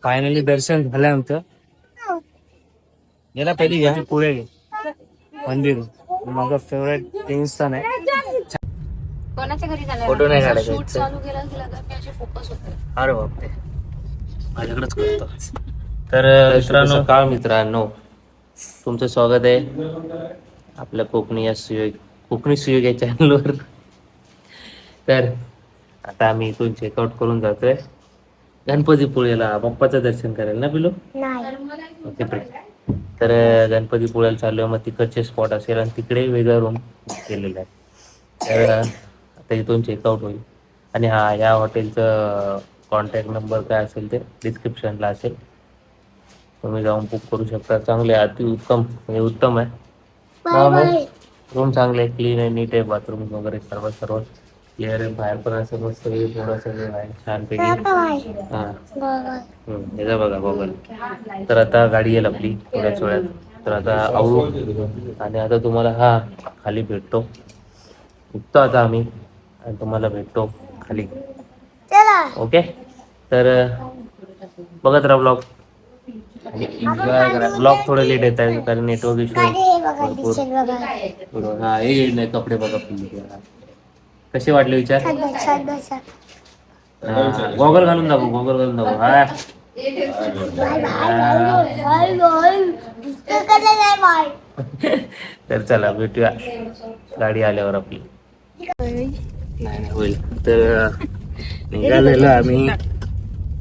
Finally दर्शन झालं आमचं. गेला पहिली घ्या पुढे मंदिर माझं फेवरेट देवस्थान आहे. कोणाच्या घरी फोटो नाही जाणार काढायचा शूट इथं. चालू केला की लगेच फोकस होते. अरे बापरे माझ्याकडेच करतो. तर मित्रांनो मित्रांनो तुमचं स्वागत आहे आपल्या कोकणी सुयोग या चॅनलवर. तर आता आम्ही इथून चेकआउट करून जातोय गणपतीपुळेला बाप्पाचं दर्शन करायला ना पिलो. ओके. तर गणपतीपुळेला चालू आहे, मग तिकडचे स्पॉट असेल आणि तिकडे वेगळा रूम केलेला आहे. तर आता इथून चेकआउट होईल आणि या हॉटेलचं कॉन्टॅक्ट नंबर काय असेल ते डिस्क्रिप्शनला असेल, तुम्ही जाऊन बुक करू शकता. चांगले अति उत्तम म्हणजे उत्तम आहे. रूम चांगले आहे, क्लीन आहे, नीट आहे, बाथरूम वगैरे सर्व क्लिअर आहे. बाहेर पण असं मस्त थोडंसं आहे छानपैकी. हे बघा बघा. तर आता गाडी येईल आपली थोड्याच वेळात. तर आता आवरू आणि आता तुम्हाला खाली भेटतो. उठतो आता आम्ही आणि तुम्हाला भेटतो खाली. ओके. तर बघत राहा ब्लॉग आणि एन्जॉय करा. ब्लॉग थोडं लेट येत आहे कारण नेटवर्क इश्यू हे नाही. कपडे बघा कसे वाटले विचार. गॉगल घालून दाखवू. तर चला भेटूया गाडी आल्यावर आपली. नाही होईल. तर निघालेलो आम्ही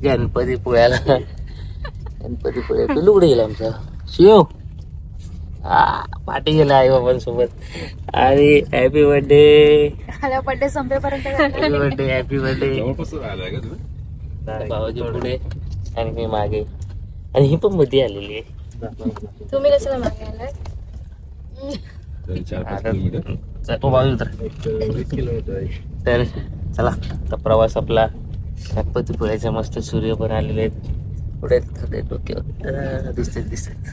गणपतीपुळ्याला. पिल्लू कुठे गेला आमचा शिव. पार्टी गेला आई बाबांसोबत आणि हॅपी बर्थडे. बर्थडे संपेपर्यंत हॅपी बर्थडे. भावाजी पुढे आणि मी मागे आणि ही पण मध्ये आलेली आहे. तुम्ही कशाला मागे आलाय. तर चला आता प्रवास आपला गणपतीपुळ्याच्या मस्त सूर्य पण आलेले आहेत. पुढे डोक्यावर दिसतात.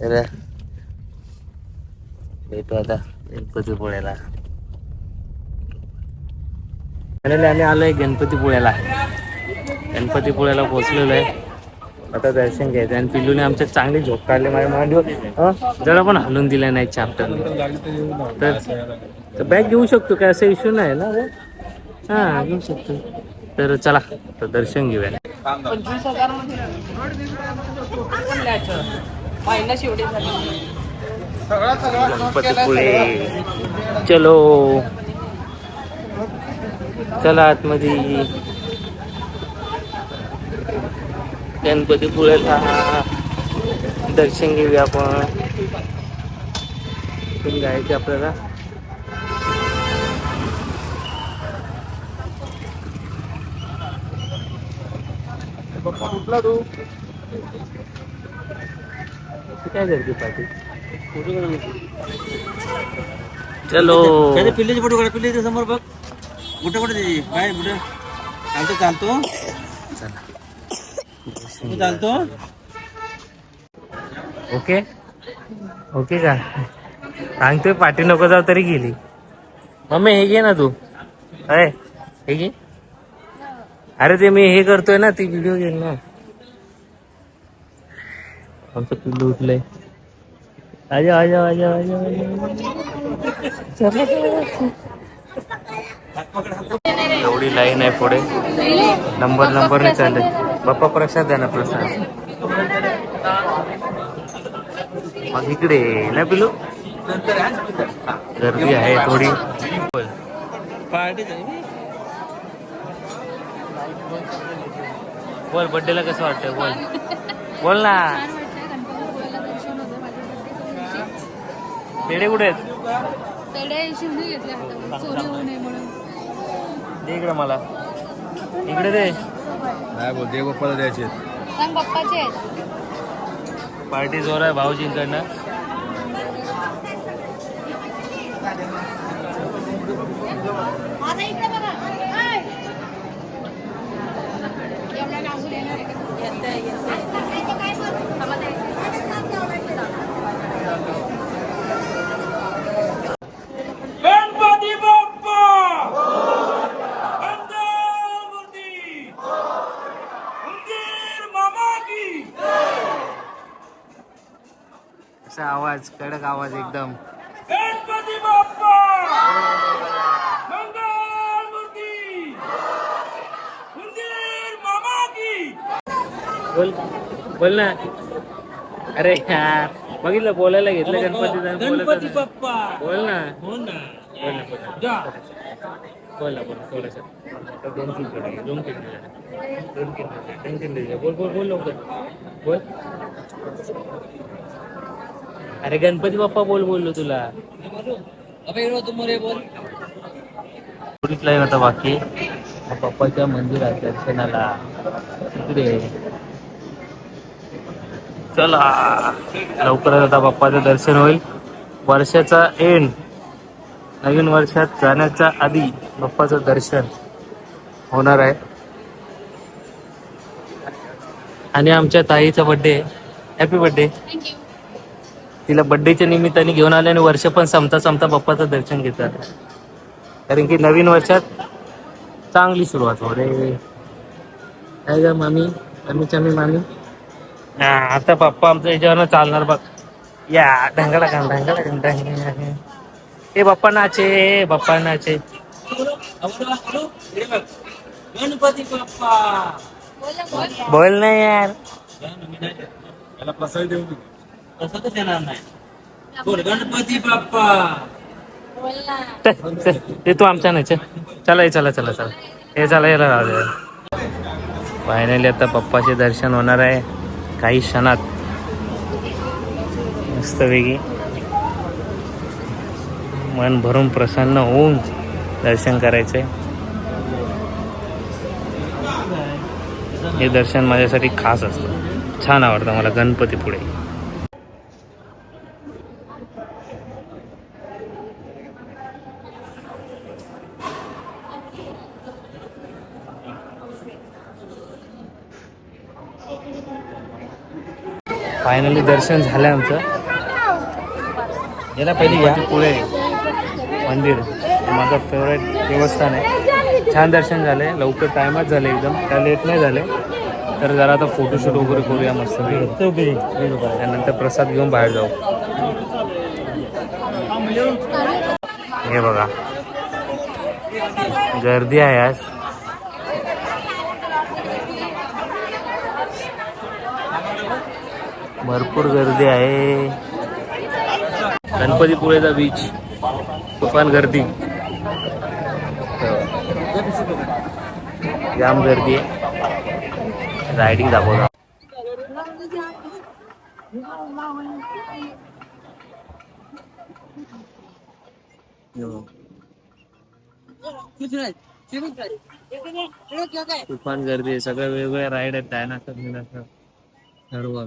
तर भेटू आता गणपतीपुळ्याला. आम्ही आलोय गणपतीपुळ्याला पोहोचलेलो आहे. आता दर्शन घ्यायचं आणि पिल्लूने आमच्या चांगली झोप काढली. माझ्या मांडीवर जरा पण हलून दिला नाही चॅप्टर. तर बॅग घेऊ शकतो काय असा इश्यू नाही ना. घेऊ शकतो. तर चला तर दर्शन घेऊया. 25,000 गणपतीपुळे चलो. चला आतमध्ये गणपतीपुळ्याला दर्शन घेऊया आपण. जायचं आपल्याला. कुठला तू काय करते पाठी. चलो त्याच्या पिल्लीचे फोटो काढा. पिल्लीच्या समोर बघ. कुठे त्याची काय कुठे चालतो ओके का सांगतोय. पाठी नको जाऊ तरी गेली. मम्मी हे घे ना तू. हे घे. अरे ते मी हे करतोय ना ती व्हिडिओ घेईल ना. आमचं पिल्लू उठलंय. आजा एवढी लाईन आहे पुढे. नंबरने चालले. बाप्पा प्रसाद द्या ना प्रसाद. मग इकडे ना पिलू गर्दी आहे थोडी. बोल बर्थडेला कसं वाटतंय. बोल ना. पेढे कुठे आहेत. दे इकडे मला. इकडे दे. काय बोलते पप्पाला द्यायचे. पार्टी जोर आहे भाऊजींकडनं. गणपती बाप्पा असा आवाज, कडक आवाज एकदम. गणपती बाप्पा मंगल मूर्ती उंदीर मामा की बोल बोल ना. अरे यार बघितलं बोलायला घेतलं गणपती बाप्पा बोल ना. हो ना बोल ना, बोल ना. जा बोल ना, बोल ना, थोडंसं. बोल बोल बोल लवकर बोल. अरे गणपती बाप्पा बोल बोललो तुला. पुढीतला होता बाकी बाप्पाच्या मंदिरात दर्शनाला तिकडे. चला लवकरच आता बाप्पाचं दर्शन होईल. वर्षाचा एंड, नवीन वर्षात जाण्याच्या आधी बाप्पाचं दर्शन होणार आहे. आणि आमच्या ताईचा बर्थडे. Happy birthday. थँक्यू. तिला बर्थडेच्या निमित्ताने घेऊन आले आणि वर्ष पण संपता संपता बाप्पाचं दर्शन घेतात. कारण की नवीन वर्षात चांगली सुरुवात हो रे. काय ग मामी, मामी मामी. हा आता पप्पा आमच्या याच्यावर चालणार बघ. या ढंगाला ढंगाला. ए बाप्पा नाचे, बाप्पा नाचे. गणपती बाप्पा बोल ना यार. त्याला प्रसाद देऊ तसं तर देणार नाही. बोल गणपती बाप्पा. बोल ना. ते तू आमच्या नाचे. चला चला चला चला हे चला याला राहू दे. फायनली आता पप्पाचे दर्शन होणार आहे काही क्षणात. मस्तपैकी मन भरून प्रसन्न होऊन दर्शन करायचंय. हे दर्शन माझ्यासाठी खास असतं. छान आवडतं मला गणपती पुढे. फायनली दर्शन झालं आमचं. याला पहिली गणपती पुढे मंदिर हे माझं फेवरेट देवस्थान आहे. छान दर्शन झालंय. लवकर टायमात झालं एकदम, काय लेट नाही झाले. तर जरा आता फोटोशूट वगैरे करूया मस्त. त्यानंतर प्रसाद घेऊन बाहेर जाऊ. हे बघा गर्दी आहे आज. भरपूर गर्दी आहे. गणपतीपुळेचा बीच तुफान गर्दी. जाम गर्दी आहे. रायडिंग दाखवता. तुफान गर्दी आहे. सगळ्या वेगवेगळ्या राईड आहेत. डायनासर सर्व.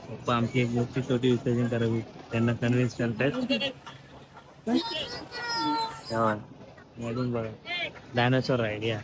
पप्पा आमची एक मोठी छोटी विसर्जन करावी त्यांना कन्व्हिन्स करतायत. मधून बघा डायनासोर राईड या.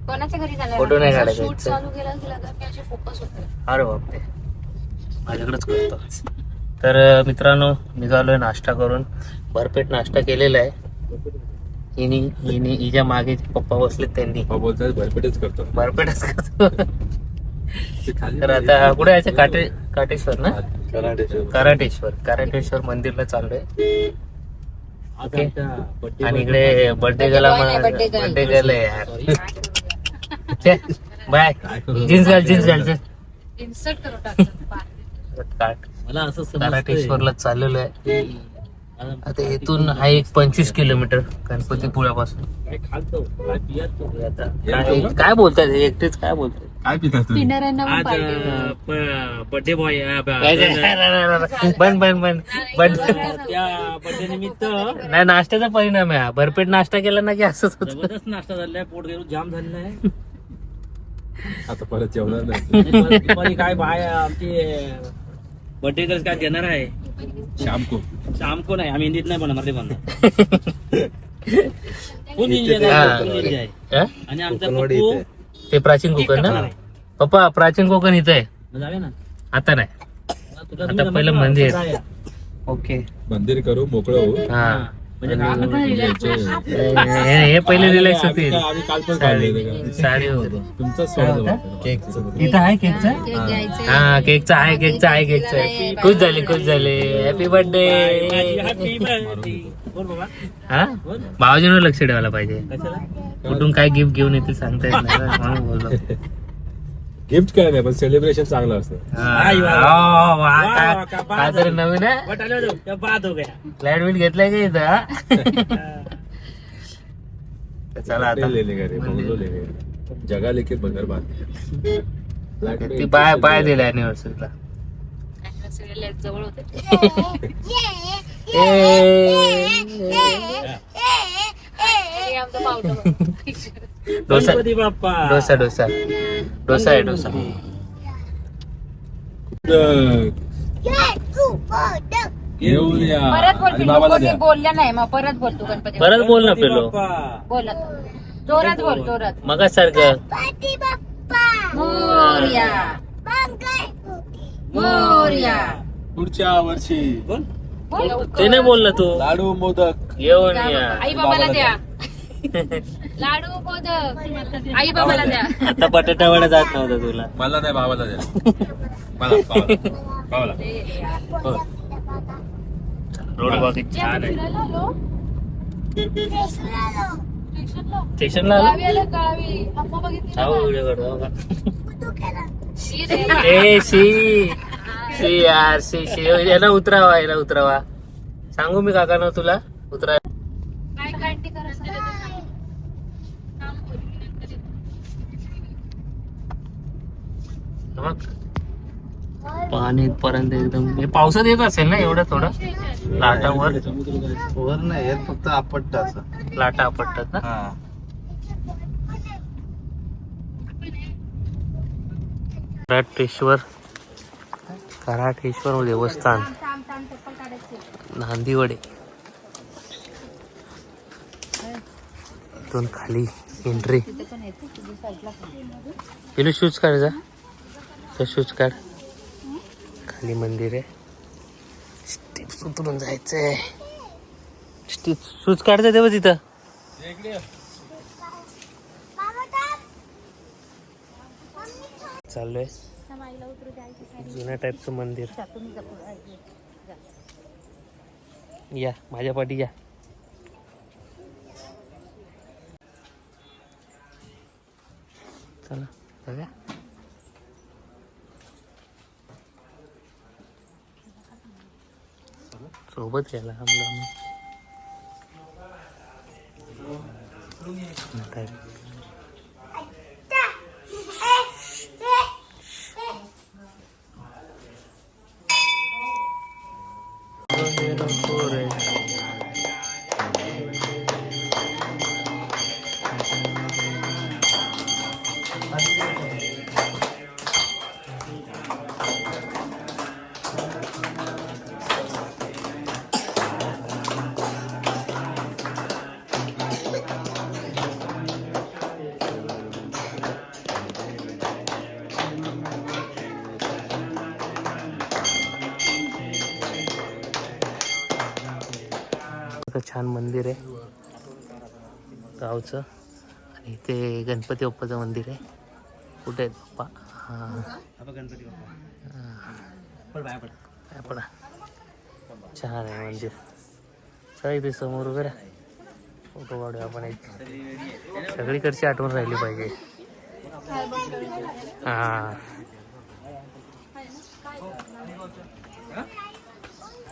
कोणाच्या घरी झालं फोटो नाही काढायचे. शूट चालू केला की लगेच मी अशी फोकस होते. अरे बापरे माझ्याकडेच करतो. तर मित्रांनो निघालोय नाश्ता करून. भरपेट नाश्ता केलेला आहे. हिच्या मागे पप्पा बसले त्यांनी भरपेटच करतो. भरपेटच करतो. तर आता कुठे यायचं काटेश्वर ना. कराटेश्वर मंदिरला चाललोय. ओके. आणि इकडे बर्थडे गेला यार. बाय. जीन्स घाल. इन्सर्ट करून टाकतात. मला असं कराटेश्वरला चाललेलो आहे. आता इथून हा एक 25 किलोमीटर गणपतीपुळ्यापासून. काय बोलतात एकटेच काय बोलतात. काय पितात तुम्ही? पिणाऱ्यांना पण पार्टी. बर्थडे बॉय बन त्या बर्थडे निमित्त नाही नाश्त्याचा परिणाम आहे. भरपेट नाश्ता केला ना की असंच होतं. जबरदस्त नाश्ता झालाय. पोट गेलो जाम झालेला आहे. आता परत जेवणार नाही. दुपारी काय बाय आमची बर्थडे गर्ल्स काय देणार आहे शाम को शाम को नाही आम्ही हिंदीत नाही बनवणार ते बनणार फुल इंडियन हा. आहे, फुल इंडियन आहे. हा? आणि आमचा पप्पू ते प्राचीन कोकण ना पप्पा प्राचीन कोकण इथं आहे जावे ना आता नाही तुला आता पहिलं मंदिर. जाऊया. ओके मंदिर करू मोकळं होऊ. हा म्हणजे काल पण relax होतो. हे पहिले रिलॅक्स होतील आम्ही काल पण काढलेलं का? साडी वगैरे तुमचा स्वागत आहे. इथं आहे केकचं केक घ्यायचे हा केकचं आहे केकचं आहे केकचं खुश झाले हॅपी बर्थडे Happy birthday. बोल बाबा हा भावजींवर लक्ष ठेवायला पाहिजे कशाला कुठून काय गिफ्ट घेऊन येते सांगता येत नाही ना, म्हणून बोललो गिफ्ट काय नाही पण सेलिब्रेशन चांगलं असतं. आई वा. हा, वा, वा, काय- वा, का बात काहीतरी हो. नवीन आहे बट आलो तो, क्या बात हो गया लाईट बीट घेतलाय का इथं हा? तर चला आता होटल लेने गए, बंगलो लेने गए. जगह लेके बंगर बांधले. फ्लॅट में ती पाय दिला अॅनिव्हर्सरीला Anniversary जवळ होते आमचं पावलं डोसा गणपती बाप्पा डोसा डोसा डोसा आहे डोसा घेऊन या. परत बोल आणि पिल्लू, बाबाला कोणी द्या. बोलल्या नाही मग परत बोल तू गणपती परत बोल ना गणपती पेलो बाप्पा. बोलत जोरात बोल जोरात मग सारखं मोरया मोरया पुढच्या वर्षी बोल ते नाही बोलला तू लाडू मोदक येऊन या आई बाबाला द्या लाडू मोदक आई बाबाला द्या आता बटाटा वडा जात नव्हता तुला मला नाही भावाला द्या. मला भावाला. हो. रोड बाकी छान आहे फिरायला आलो स्टेशनला आला गावी आलं गावी अम्मा बघितली जाऊ व्हिडिओ काढू जाऊ का? शी रे ए शी यार शी याला उतरावा सांगू मी काका तुला उतरा काय कांटी करायचं मग पाणी पर्यंत एकदम हे पावसात येत असेल ना एवढं थोडं लाटावर वर नाही येत, फक्त आपट्ट असं. लाटा आपटतात ना कराटेश्वर देवस्थान नांदिवडे इथून खाली एंट्री पिलू शूज काढ जा तर शूज काढ खाली मंदिर आहे स्टेप्स उतरून जायचंय शूज काढता तेव्हा तिथं चाललोय जुन्या टाईपचं मंदिर या माझ्या पाठी या चला जाऊया सोबत गेला छान मंदिर आहे गावचं आणि इथे गणपती बाप्पाचं मंदिर आहे कुठे आहेत बाप्पा गणपती बाप्पा काय पडा छान आहे मंदिर चला इथे समोर वगैरे फोटो काढूया आपण एक सगळीकडची आठवण राहिली पाहिजे हा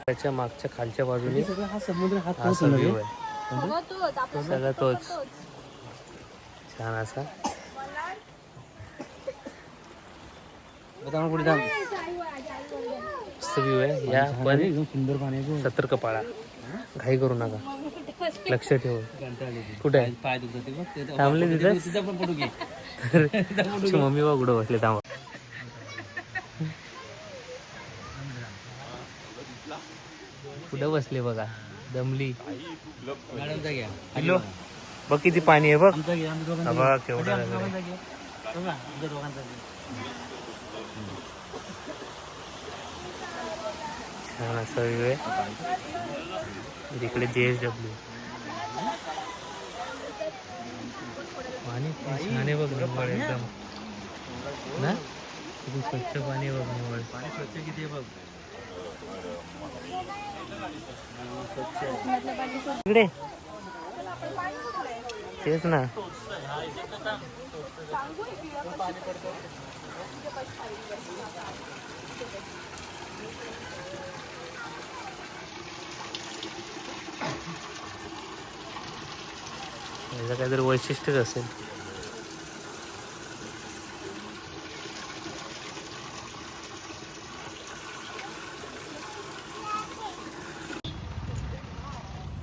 त्याच्या मागच्या खालच्या बाजूने हा समुद्र हा असा व्ह्यू आहे सगळा तोच छान असा पुढे जाऊ मस्त व्ह्यू आहे या पण एकदम सुंदर पाणी सतर्क पाळा घाई करू नका लक्ष ठेव कुठे आहे पाय दुखत थांबले तिथं तिथं पण पडू घे तर तुमची मम्मी बा कुठं बसले थांबा. कुठं बसले बघा, दमली. मॅडमचा घ्या. हॅलो, बघ किती पाणी आहे बघ. आमचा घ्या, आम्ही दोघांचा हा घ्या. बघ केवढं आमच्या लागलंय. दोघांचा घ्या. बघा, आमच्या दोघांचा घ्या. छान असा व्ह्यू आहे. इकडे JSW पाणी छान आहे बघ, निव्वळ एकदम ना, किती स्वच्छ पाणी आहे बघ, निव्वळ. पाणी स्वच्छ किती आहे बघ. इकडे तेच ना. याचं काहीतरी वैशिष्ट्यच असेल.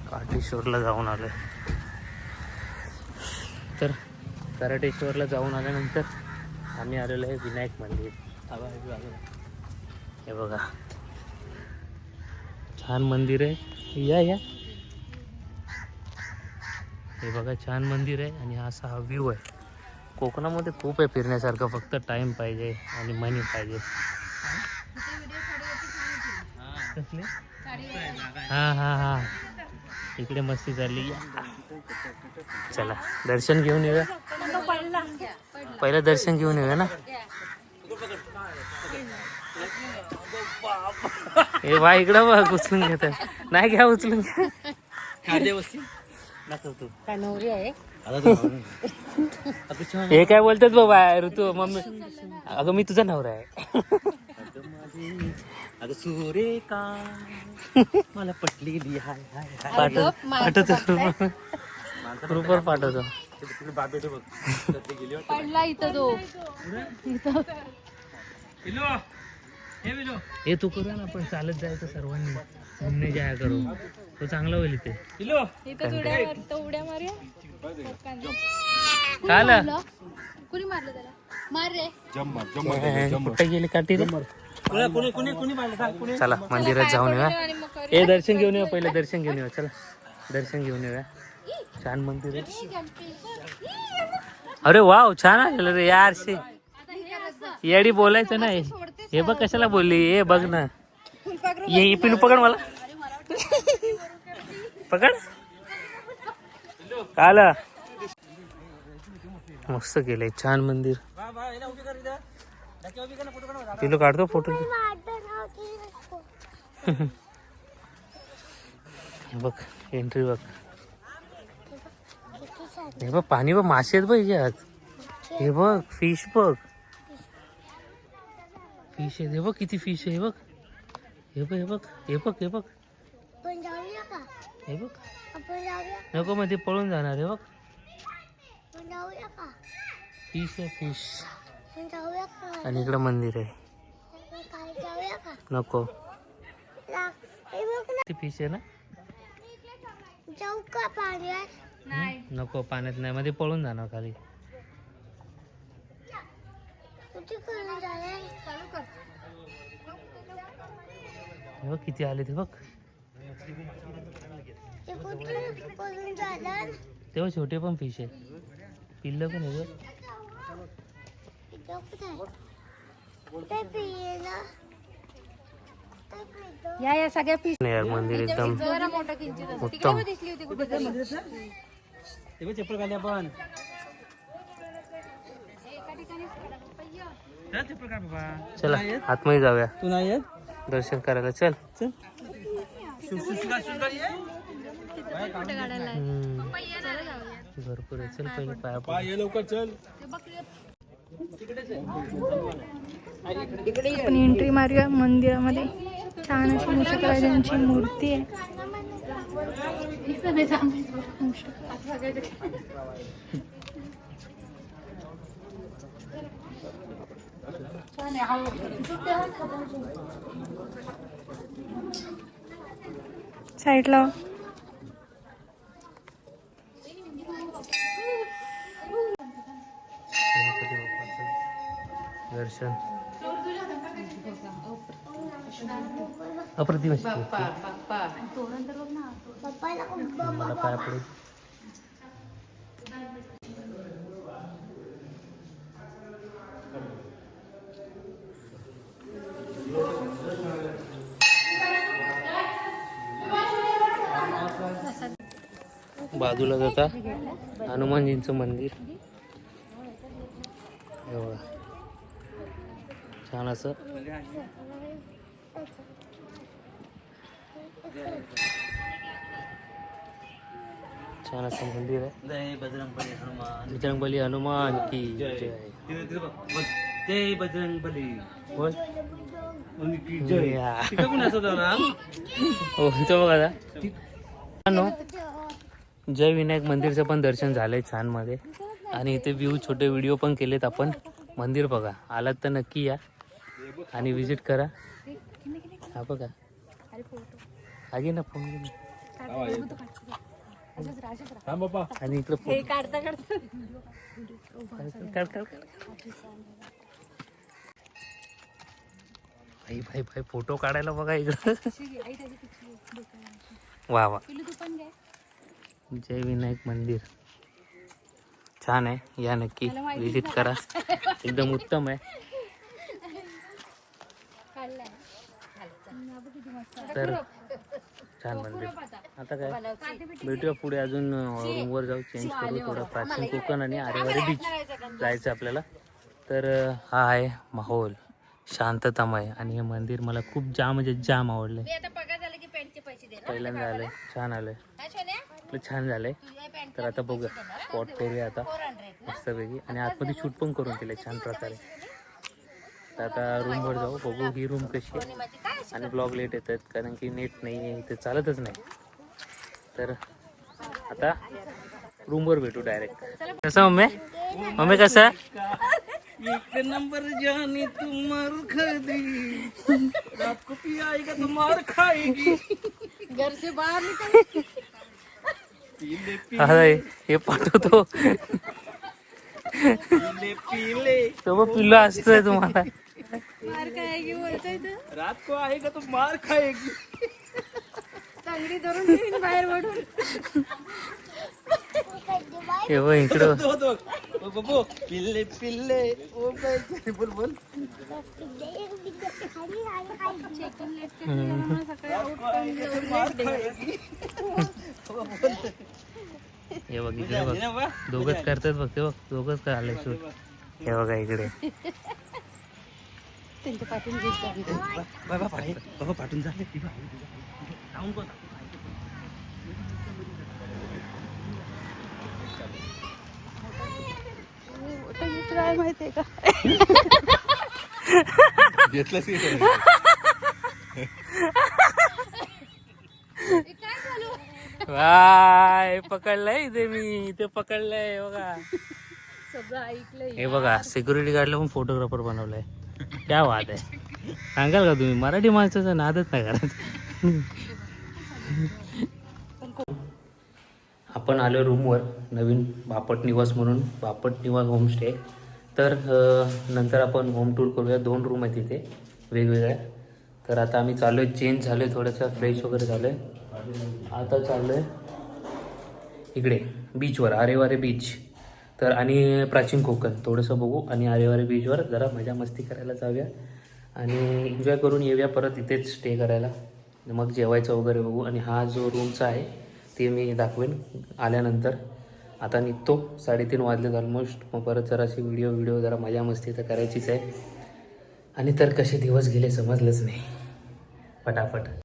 काटेश्वरला जाऊन आलोय. तर कराटेश्वरला जाऊन आल्यानंतर आम्ही आलेलो आहे विनायक मंदिर. हे बघा, छान मंदिर आहे. या हे बघा, छान मंदिर आहे. आणि असा हा व्ह्यू आहे. कोकणामध्ये खूप आहे फिरण्यासारखं, फक्त टाइम पाहिजे आणि मनी पाहिजे. कसले? हा इकडे मस्ती चालली. चला दर्शन घेऊन येऊया. पहिलं दर्शन घेऊन येऊया ना. हे बा इकडं बघ, उचलून घेत नाही. घ्या उचलून घ्या. काय नवरी आहे? हे काय बोलतात बाबा ऋतू मम्मी? अगं मी तुझा नवरा आहे. अगं सुरेखा मला पटली. पाठवतो ग्रुपवर पाठवतो. पडला इथं तो. हे तू करूया ना, आपण चालत जायचं सर्वांनी, घुमने जाया करू. तो चांगला होईल इथे. इथं उड्या मारूया. काल कुणी मारलं त्याला? मार रे. कुठे गेली काठी? कोणी मारलं सांग. कोणी? चला मंदिरात जाऊन येऊया. आणि मग कर. हे दर्शन घेऊन येऊया, पहिले दर्शन घेऊन येऊया. चला दर्शन घेऊन येऊया. छान मंदिर आहे. अरे वाव, छान आलेलं रे यार. येडी बोलायचं नाही. हे बघ कशाला बोलली. हे बघ ना, ये पिनू पकड मला. पकड. काल मस्त केलंय, छान मंदिर. पिलू काढतो फोटो. हे बघ एंट्री बघ. हे बघ पाणी बघ, मासे आहेत बघ याच्यात. हे बघ फिश बघ, फिश आहे. हे बघ किती फिश आहे. हे बघ, हे बघ, हे बघ, हे बघ, हे बघ, हे बघ. नको मध्ये पळून जाणार. हे बघ फिश आहे, फिश. आणि इकडं मंदिर आहे. नको, ती फिश आहे ना. नको पाण्यात नाही, मध्ये पळून जाणार खाली. हे बघ किती आले ते बघ. तेव्हा छोटे पण फिश आहे, पिल्लं पण आहे. या सगळ्या पीस यार मंदिर एकदम जरा मोठं किंचित असं. तिकडे उत्तम. पण दिसली होती कुठे. चप्पल घाली आपण. चला आतमध्ये जाऊया तू नाही येत? दर्शन करायला. चल भरपूर आहे. चल पहिले पाया पडू. ये लवकर चल. आपण एंट्री मारूया मंदिरामध्ये. छान अशी मुशकराजांची मूर्ती आहे. साईडला दर्शन अप्रतिम अशी मूर्ती. मला पाया पडेल. बाजूला जाता हनुमानजींचं मंदिर. हे बघा छान असं छान असं मंदिर आहे. जय बजरंगबली हनुमान. बजरंगबली हनुमान की जय. जय बजरंगबली बोल. की जय. या. तिकडे कोण असं ना? हो तो बघा आता. नो जय विनायक मंदिरचं पण दर्शन झालंय छान मध्ये. आणि इथे व्ह्यू छोटे व्हिडिओ पण केलेत आपण. मंदिर बघा, आलात तर नक्की या आणि विजिट करा. हा बघा आगे ना फोन घे ना. आणि इकडे फोटो काढ काढ काढ. भाई भाई भाई फोटो काढायला बघा इकडं. वा वा. जय विनायक मंदिर छान आहे, या नक्की विजिट करा. एकदम उत्तम आहे. तर छान मंदिर. आता काय भेटूया पुढे अजून रूमवर जाऊ, चेंज करू थोडं. प्राचीन कोकण आणि आरेवारी बीच जायचं आपल्याला. तर हा आहे माहोल शांततामय. आणि हे मंदिर मला खूप जाम म्हणजे जाम आवडलंय. पहिल्यांदा आलंय, छान आलंय, आपलं छान झालंय. तर आता बघूया स्पॉट करूया आता मस्तपैकी. आणि आतमध्ये शूट पण करून केलंय छान प्रकारे. तर आता रूमवर जाऊ, बघू ही रूम कशी आहे. आणि ब्लॉग लेट येत आहेत कारण की नेट नाही आहे इथे, चालतच नाही. तर आता रूमवर भेटू डायरेक्ट. कसं मम्मी मम्मी कसं एक नंबर जानी तुम मार खाएगी, रात को पी आएगा तो मार खाएगी. घर से बाहर निकल. अरे हे पाठवतो पीले तो मग पिल्लू असतोय तुम्हाला. मार खाएगी बोलतोय तू. रात को आएगा तो मार खाएगी. चांगली धरून ठेवीन बाहेर पडून. हे बघ इकडं बबो पिल्ले पिल्ले ओ बाई बोल बोल. हे बघ इकडे बघ दोघच करतात बघ. ते बघ दोघच काय आले शूट. हे बघा इकडे त्यांच्या पाठून बाबा पाठून झाले. काय माहितीये का घेतलं सीट वाय पकडलंय इथे मी. ते पकडलंय बघा. सगळं ऐकलंय. हे बघा सिक्युरिटी गार्डला पण फोटोग्राफर बनवलंय. क्या बात आहे. सांगाल का तुम्ही मराठी माणसाचा नादच नाही करायचं. आपण आलो रूमवर, नवीन बापट निवास म्हणून, बापट निवास होमस्टे. तर नंतर आपण होम टूर करूया. 2 रूम आहेत तिथे वेगवेगळ्या. तर आता आम्ही चाललो आहे, चेंज झालो आहे, थोडंसं फ्रेश वगैरे झालो आहे. आता चाललो आहे इकडे बीचवर, आरेवारे बीच. तर आणि प्राचीन कोकण थोडंसं बघू आणि आरेवारे बीचवर जरा मजा मस्ती करायला जाऊया आणि एन्जॉय करून येऊया. परत इथेच स्टे करायला, मग जेवायचं वगैरे बघू. आणि हा जो रूमचा आहे ते मी दाखवेन आल्यानंतर. आता निघतो, 3:30 वाजलेत ऑलमोस्ट. मग परत जराशी व्हिडिओ जरा मजा मस्ती तर करायचीच आहे. आणि तर कसे दिवस गेले समजलंच नाही. फटाफट